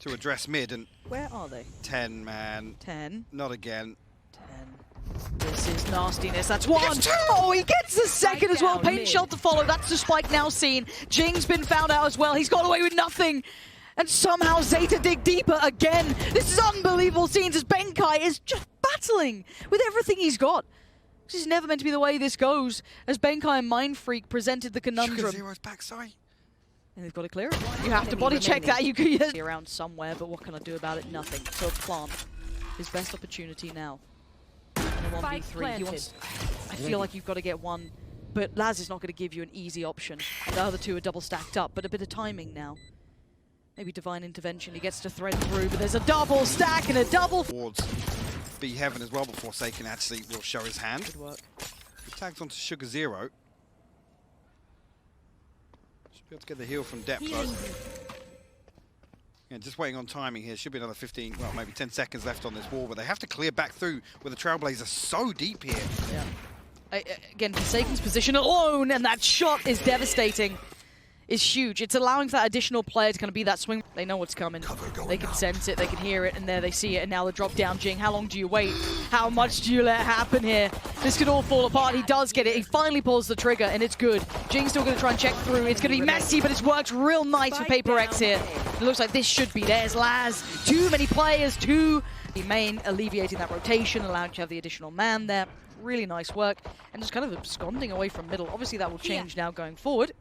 to address mid, and where are they? 10, man. 10. Not again. 10. This is nastiness. That's 1. Oh, he gets the second as well. Paint shot to follow. That's the spike now seen. Jing's been found out as well. He's got away with nothing. And somehow ZETA dig deeper again. This is unbelievable scenes as Benkai is just battling with everything he's got. This is never meant to be the way this goes, as Benkai and Mind Freak presented the conundrum. Sugar0's backside. And they've got to clear it. You have to body check that. You could be around somewhere, but what can I do about it? Nothing. So plant his best opportunity now. And a 1v3. He wants. I feel like you've got to get one, but Laz is not going to give you an easy option. The other 2 are double stacked up, but a bit of timing now. Maybe divine intervention. He gets to thread through, but there's a double stack and a double. Towards B Heaven as well, but Forsaken actually will show his hand. Good work. He tags onto Sugar0. Should be able to get the heal from depth though. Yeah, just waiting on timing here. Should be another 15, well, maybe 10 seconds left on this wall, but they have to clear back through with the Trailblazer so deep here. Yeah. Again, Forsaken's position alone, and that shot is devastating. Is huge. It's allowing for that additional player to kind of be that swing. They know what's coming. They can sense it, they can hear it, and there they see it, and now the drop down. Jing, how long do you wait? How much do you let happen here? This could all fall apart. He does get it. He finally pulls the trigger, and it's good. Jing's still going to try and check through. It's going to be messy, but it's worked real nice for PRX here. It looks like this should be theirs. Laz, too many players, the main alleviating that rotation, allowing you to have the additional man there. Really nice work, and just kind of absconding away from middle. Obviously that will change now going forward.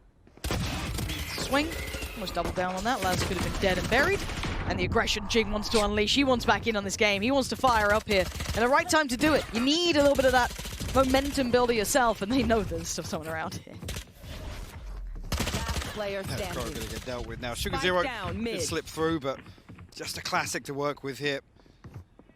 Swing, almost double down on that. Laz could have been dead and buried. And the aggression Jing wants to unleash. He wants back in on this game. He wants to fire up here. And the right time to do it. You need a little bit of that momentum builder yourself, and they know there's still someone around here. Player That's going to get dealt with now. Sugar0 can slip through, but just a classic to work with here.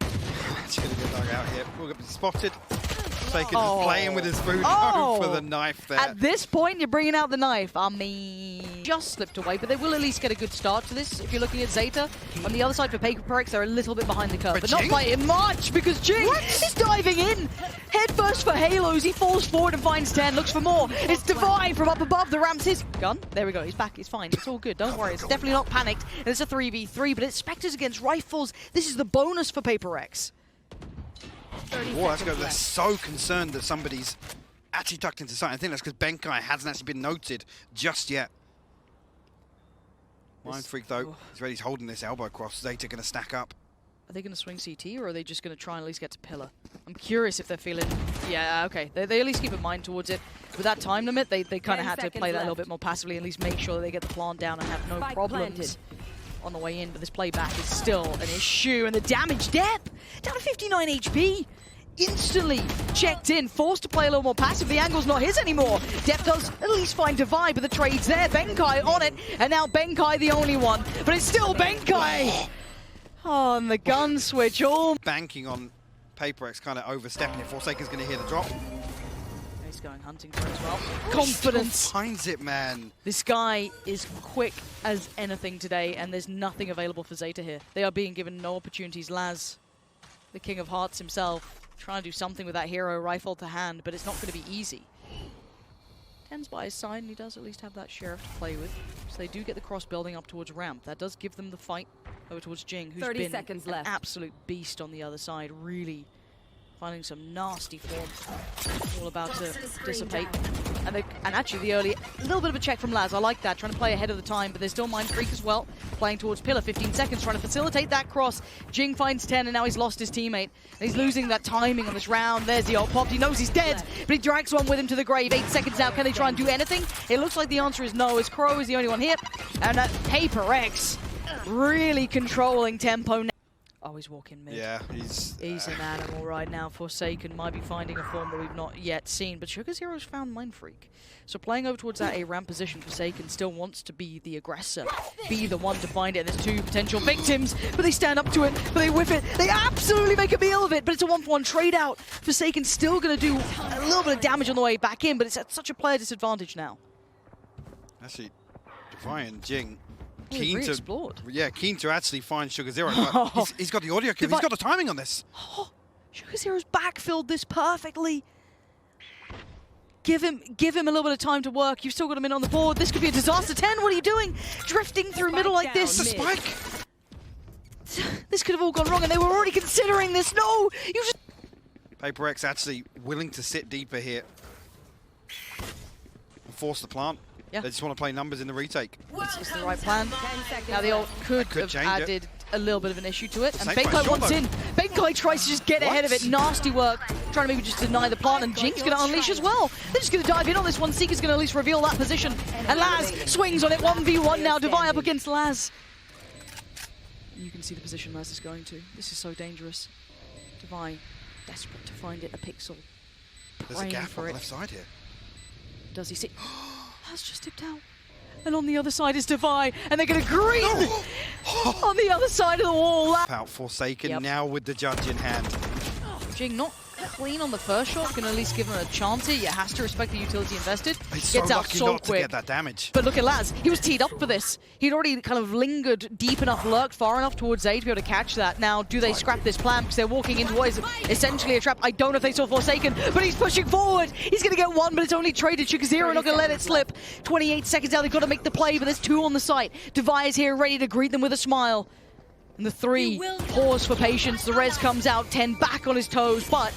It's going to get dug out here. We'll get spotted. Forsaken is playing with his food for the knife there. At this point, you're bringing out the knife. I mean, just slipped away, but they will at least get a good start to this. If you're looking at ZETA, on the other side for PRX, they're a little bit behind the curve, but not by much, because Jing is diving in. Head first for Halos. He falls forward and finds 10, looks for more. It's Divine from up above. The ramps his gun. There we go. He's back. It's fine. It's all good. Don't worry. It's definitely not panicked. And it's a 3v3, but it's Spectres against Rifles. This is the bonus for PRX. Oh, that's good. They're so concerned that somebody's actually tucked into sight. I think that's because Benkai hasn't actually been noted just yet. Mind Freak, though, he's ready. He's holding this elbow cross. ZETA going to stack up. Are they going to swing CT, or are they just going to try and at least get to pillar? I'm curious if they're feeling... Yeah, okay. They at least keep a mind towards it. With that time limit, they kind of had to play that a little bit more passively, at least make sure that they get the plant down and have no problems on the way in. But this playback is still an issue. And the damage depth, down to 59 HP. Instantly checked in, forced to play a little more passive. The angle's not his anymore. Depp does at least find Divide, but the trade's there. Benkai on it, and now Benkai the only one. But it's still Benkai! Oh, and the gun switch all... Banking on PRX kind of overstepping it. Forsaken's going to hear the drop. He's going hunting for it as well. Confidence. Still finds it, man. This guy is quick as anything today, and there's nothing available for ZETA here. They are being given no opportunities. Laz, the King of Hearts himself, trying to do something with that hero rifle to hand, but it's not going to be easy. Ten's by his side, and he does at least have that sheriff to play with. So they do get the cross building up towards ramp. That does give them the fight over towards Jing, who's 30 been seconds an left. absolute beast on the other side, really finding some nasty form. All about to dissipate. And actually the early, a little bit of a check from Laz. I like that, trying to play ahead of the time, but there's still Mind Freak as well, playing towards Pillar. 15 seconds, trying to facilitate that cross. Jing finds 10, and now he's lost his teammate. And he's losing that timing on this round. There's the ult popped. He knows he's dead, but he drags one with him to the grave. 8 seconds now. Can they try and do anything? It looks like the answer is no, as Crow is the only one here. And PRX really controlling tempo now. Oh, he's walking mid. Yeah, he's an animal right now. Forsaken might be finding a form that we've not yet seen, but Sugar Zero's found Mind Freak. So playing over towards that A ramp position, Forsaken still wants to be the aggressor, be the one to find it. There's 2 potential victims, but they stand up to it, but they whiff it. They absolutely make a meal of it, but it's a 1-for-1 trade out. Forsaken's still going to do a little bit of damage on the way back in, but it's at such a player disadvantage now. actually Defiant Jing. He Keen to, explored. yeah, keen to actually find Sugar Zero. He's got the audio cue. He's got the timing on this. Oh, Sugar Zero's backfilled this perfectly. Give him a little bit of time to work. You've still got him in on the board. This could be a disaster. 10, what are you doing? Drifting through middle like this. The spike. This could have all gone wrong, and they were already considering this. No, you just. PRX actually willing to sit deeper here and force the plant. Yeah. They just want to play numbers in the retake. It's the right plan. Now the ult could have added a little bit of an issue to it. And Benkai wants in. Benkai tries to just get ahead of it. Nasty work. Trying to maybe just deny the plant. And Jing's going to unleash as well. They're just going to dive in on this one. Seeker's going to at least reveal that position. And Laz swings on it. 1v1 now. Devi up against Laz. You can see the position Laz is going to. This is so dangerous. Devi, desperate to find it. A pixel. There's a gap on the left side here. Does he see? Laz just tipped out. And on the other side is Devi, and they're going to green on the other side of the wall. Out Forsaken now with the judge in hand. Jing not clean on the first shot, going to at least give him a chance here. You has to respect the utility invested. He's Gets so out lucky so not quick. to get that damage. But look at Laz, he was teed up for this. He'd already kind of lingered deep enough, lurked far enough towards A to be able to catch that. Now, do they scrap this plan? Because they're walking into what is essentially a trap. I don't know if they saw Forsaken, but he's pushing forward. He's going to get one, but it's only traded. Sugar Zero not going to let it slip. 28 seconds out, they've got to make the play, but there's 2 on the site. Devi is here, ready to greet them with a smile. And the 3 pause for patience. The res comes out, 10 back on his toes, but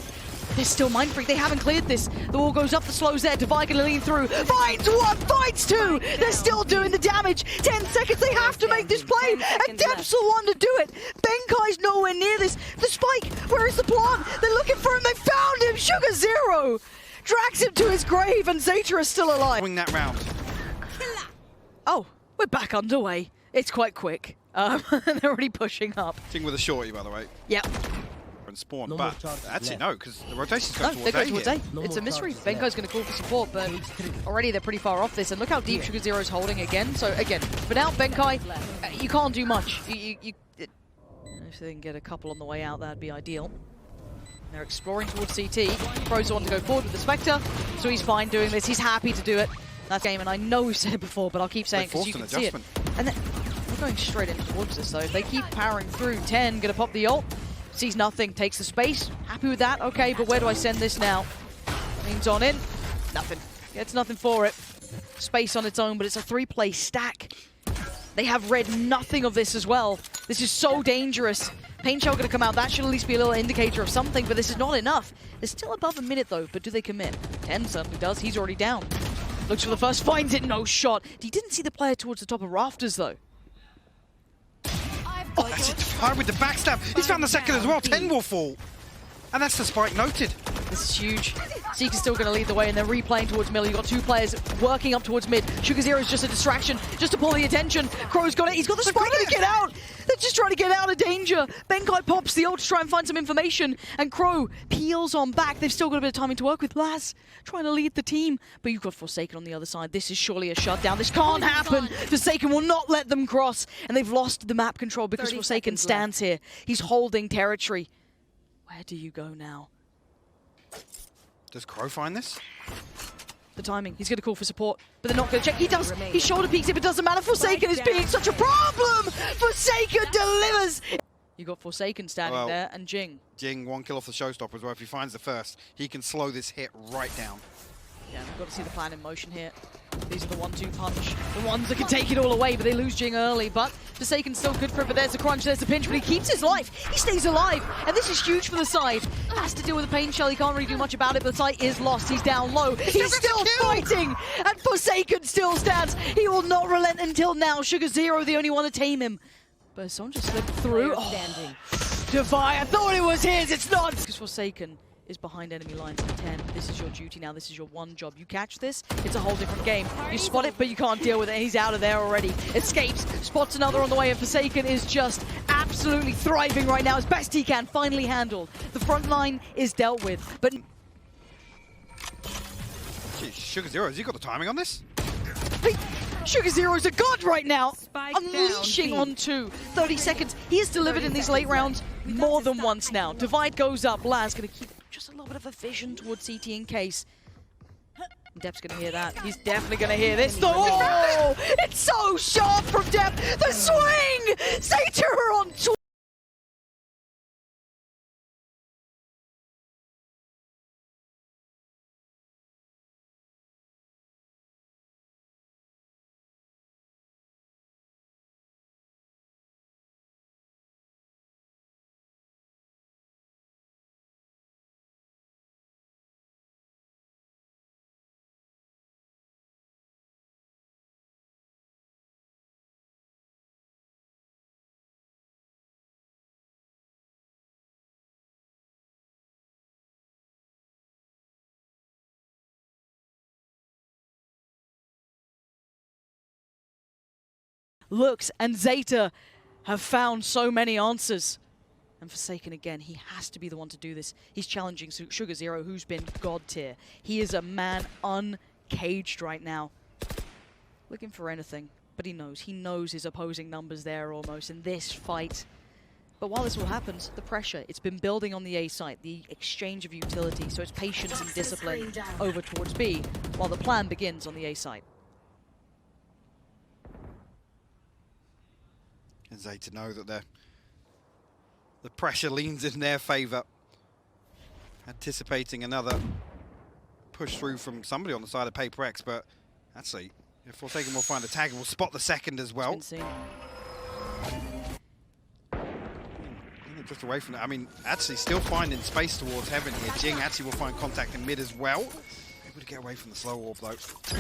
there's still Mind Freak. They haven't cleared this. The wall goes up, the slow's there. Devi gonna lean through. Finds 1, finds 2. They're still doing the damage. 10 seconds, they have to make this play. And Dep's the one to do it. Benkai's nowhere near this. The spike, where is the plant? They're looking for him. They found him. Sugar Zero drags him to his grave, and ZETA is still alive. Wing that round. Oh, we're back underway. It's quite quick. They're already pushing up. Jing with a shorty, by the way. Yep. And spawn, No but more charges actually left. no, because the rotation's No, going they're going towards towards A A. here. It's a mystery. charges left. Benkai's going to call for support, but already they're pretty far off this. And look how deep Sugar Zero's holding again. So again, for now, Benkai, you can't do much. If they can get a couple on the way out, that'd be ideal. They're exploring towards CT. Crow's the one to go forward with the Spectre, so he's fine doing this. He's happy to do it. That game, and I know we've said it before, but I'll keep saying it because you can see it. And then we're going straight in towards this, though. If they keep powering through, 10 gonna pop the ult. Sees nothing, takes the space. Happy with that? Okay, but where do I send this now? Leans on in. Nothing. Gets nothing for it. Space on its own, but it's a 3-play stack. They have read nothing of this as well. This is so dangerous. Pain Shell gonna come out. That should at least be a little indicator of something, but this is not enough. They're still above a minute, though, but do they commit? 10 certainly does. He's already down. Looks for the first, finds it, no shot. He didn't see the player towards the top of rafters, though. Oh, that's it. Defi with the backstab. He's found the second as well. 10 will fall. And that's the spike noted. This is huge. Seeker's still going to lead the way, and they're replaying towards middle. You've got 2 players working up towards mid. Sugar Zero's just a distraction, just to pull the attention. Crow's got it. He's got the spike to get out. They're just trying to get out of danger. Benkai pops the ult to try and find some information, and Crow peels on back. They've still got a bit of timing to work with. Laz trying to lead the team, but you've got Forsaken on the other side. This is surely a shutdown. This can't happen. Forsaken will not let them cross, and they've lost the map control because Forsaken stands here. He's holding territory. Where do you go now? Does Crow find this? The timing, he's going to call for support, but they're not going to check. He does, he shoulder peeks it, but doesn't matter. Forsaken is being such a problem! Forsaken delivers! You got Forsaken standing there, and Jing. Jing, 1 kill off the showstopper as well. If he finds the first, he can slow this hit right down. Yeah, we've got to see the plan in motion here. These are the 1-2 punch. The ones that can take it all away, but they lose Jing early. But Forsaken's still good for it, but there's the crunch, there's the pinch, but he keeps his life. He stays alive, and this is huge for the side. Has to deal with the pain shell, he can't really do much about it, but the site is lost. He's down low. He's still fighting, and Forsaken still stands. He will not relent until now. Sugar Zero, the only one to tame him. But Son just slipped through. Oh, Defy, I thought it was his, it's not! Because Forsaken is behind enemy lines at 10. This is your duty now, this is your one job. You catch this, it's a whole different game. You spot it, but you can't deal with it, and he's out of there already. Escapes, spots another on the way, and Forsaken is just absolutely thriving right now, as best he can, finally handled. The front line is dealt with, but... Jeez, Sugar Zero, has he got the timing on this? Hey, Sugar Zero's a god right now, Spike unleashing down, onto 30 seconds. He has delivered in these late rounds more than once now. Divide goes up, Laz gonna keep just a little bit of a vision towards CT in case. Dep's gonna hear that. He's definitely gonna hear this. Oh, it's so sharp from Dep. The swing! ZETA are on looks, and ZETA have found so many answers. And Forsaken again, he has to be the one to do this. He's challenging Sugar Zero, who's been god tier. He is a man uncaged right now. Looking for anything, but he knows his opposing numbers there almost in this fight. But while this all happens, the pressure, it's been building on the A site, the exchange of utility, so it's patience and discipline over towards B, while the plan begins on the A site. And ZETA know that the pressure leans in their favor. Anticipating another push through from somebody on the side of PRX, but actually, if Forsaken will find a tag, we'll spot the second as well. Just away from it. I mean, actually still finding space towards heaven here. Jing actually will find contact in mid as well. Able to get away from the slow warp though.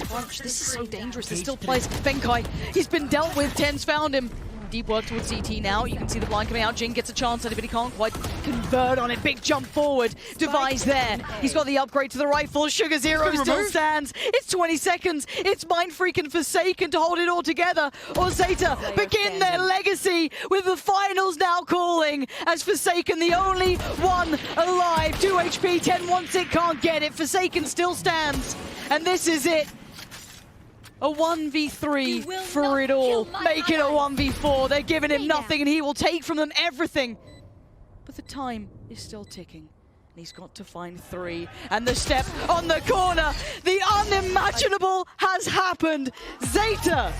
Crunch, this is so dangerous. There's still plays. Benkai, he's been dealt with. Ten's found him. Deep work towards CT now. You can see the blind coming out. Jing gets a chance at it, but he can't quite convert on it. Big jump forward. Device there. He's got the upgrade to the rifle. Sugar Zero still stands. It's 20 seconds. It's Mind Freak and Forsaken to hold it all together. Or ZETA begin their legacy with the finals now calling as Forsaken, the only one alive. 2 HP, 10 wants it, can't get it. Forsaken still stands. And this is it. A 1v3 for it all. Make it a 1v4. They're giving him nothing and he will take from them everything. But the time is still ticking. And he's got to find 3. And the step on the corner. The unimaginable has happened. ZETA